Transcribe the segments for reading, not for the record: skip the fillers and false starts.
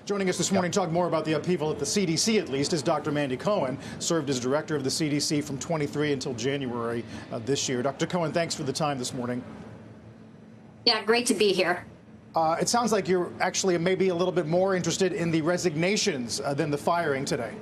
Joining us this morning to talk more about the upheaval at the CDC, at least, is Dr. Mandy Cohen, served as director of the CDC from 23 until January this year. Dr. Cohen, thanks for the time this morning. Yeah, great to be here. It sounds like you're actually maybe a little bit more interested in the resignations than the firing today.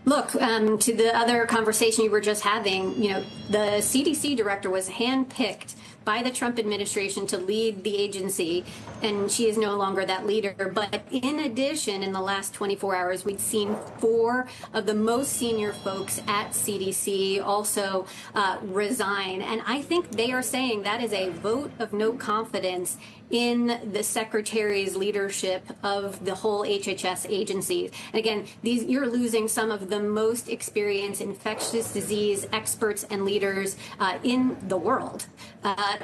Look, to the other conversation you were just having, the CDC director was handpicked by the Trump administration to lead the agency, and she is no longer that leader. But in addition, in the last 24 hours, we've seen 4 of the most senior folks at CDC also resign. And I think they are saying that is a vote of no confidence in the secretary's leadership of the whole HHS agency. And again, you're losing some of the most experienced infectious disease experts and leaders in the world.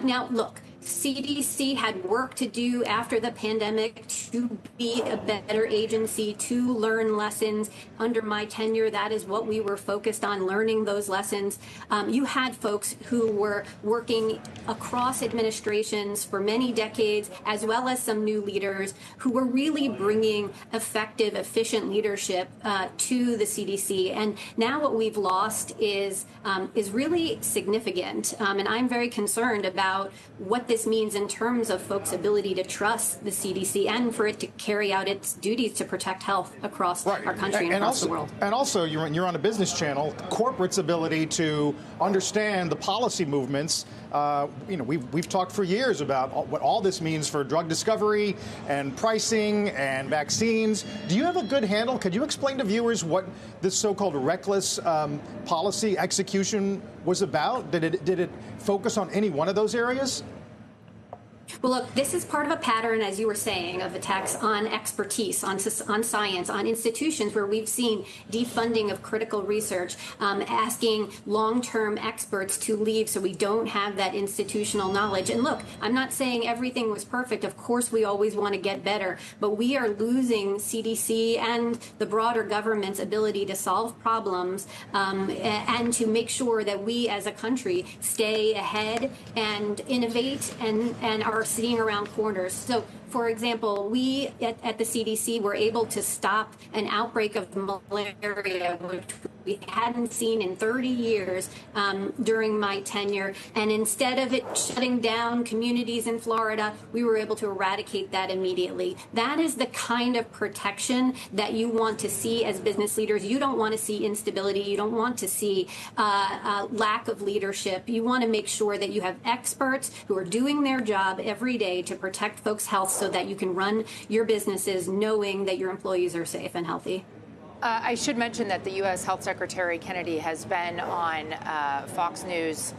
Now, look, CDC had work to do after the pandemic to be a better agency, to learn lessons. Under my tenure, that is what we were focused on, learning those lessons. You had folks who were working across administrations for many decades, as well as some new leaders who were really bringing effective, efficient leadership to the CDC. And now what we've lost is really significant. And I'm very concerned about what this means in terms of folks' ability to trust the CDC and for it to carry out its duties to protect health across our country and across the world. And also, you're on a business channel, corporate's ability to understand the policy movements. We've talked for years about what all this means for drug discovery and pricing and vaccines. Do you have a good handle? Could you explain to viewers what this so-called reckless policy execution was about? Did it focus on any one of those areas? Well, look, this is part of a pattern, as you were saying, of attacks on expertise, on science, on institutions where we've seen defunding of critical research, asking long-term experts to leave so we don't have that institutional knowledge. And look, I'm not saying everything was perfect. Of course, we always want to get better, but we are losing CDC and the broader government's ability to solve problems and to make sure that we as a country stay ahead and innovate and are sitting around corners. So, for example, we at the CDC were able to stop an outbreak of malaria, which we hadn't seen in 30 years during my tenure. And instead of it shutting down communities in Florida, we were able to eradicate that immediately. That is the kind of protection that you want to see as business leaders. You don't want to see instability. You don't want to see lack of leadership. You want to make sure that you have experts who are doing their job every day to protect folks' health so that you can run your businesses knowing that your employees are safe and healthy. I should mention that the U.S. Health Secretary Kennedy has been on Fox News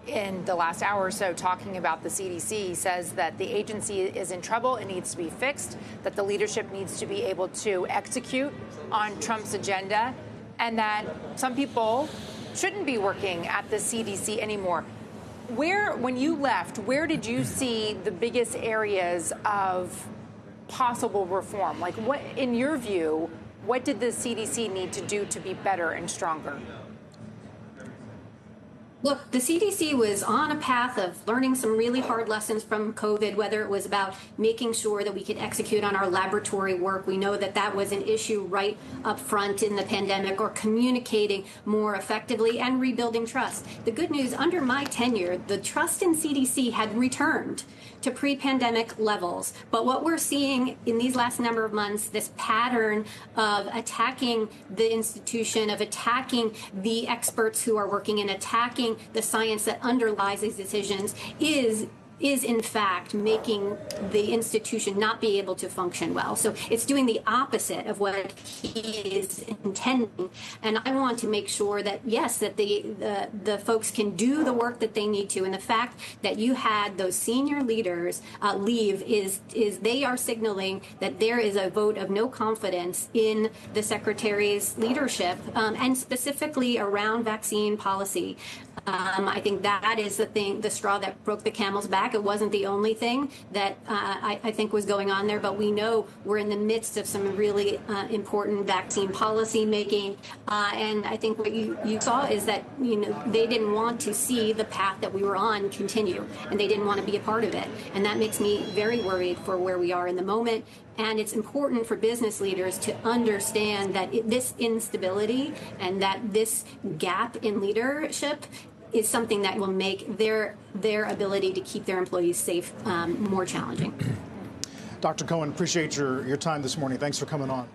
in the last hour or so talking about the CDC. He says that the agency is in trouble, it needs to be fixed, that the leadership needs to be able to execute on Trump's agenda, and that some people shouldn't be working at the CDC anymore. When you left, where did you see the biggest areas of possible reform? Like, what, in your view, what did the CDC need to do to be better and stronger? Look, the CDC was on a path of learning some really hard lessons from COVID, whether it was about making sure that we could execute on our laboratory work. We know that that was an issue right up front in the pandemic, or communicating more effectively and rebuilding trust. The good news, under my tenure, the trust in CDC had returned to pre-pandemic levels. But what we're seeing in these last number of months, this pattern of attacking the institution, of attacking the experts who are working and attacking the science that underlies these decisions is in fact making the institution not be able to function well. So it's doing the opposite of what he is intending. And I want to make sure that, yes, that the folks can do the work that they need to. And the fact that you had those senior leaders leave is they are signaling that there is a vote of no confidence in the secretary's leadership, and specifically around vaccine policy. I think that is the straw that broke the camel's back. back. It wasn't the only thing that I think was going on there, but we know we're in the midst of some really important vaccine policy making. And I think what you saw is that, they didn't want to see the path that we were on continue, and they didn't want to be a part of it. And that makes me very worried for where we are in the moment. And it's important for business leaders to understand that this instability and that this gap in leadership is something that will make their ability to keep their employees safe more challenging. Dr. Cohen, appreciate your time this morning. Thanks for coming on.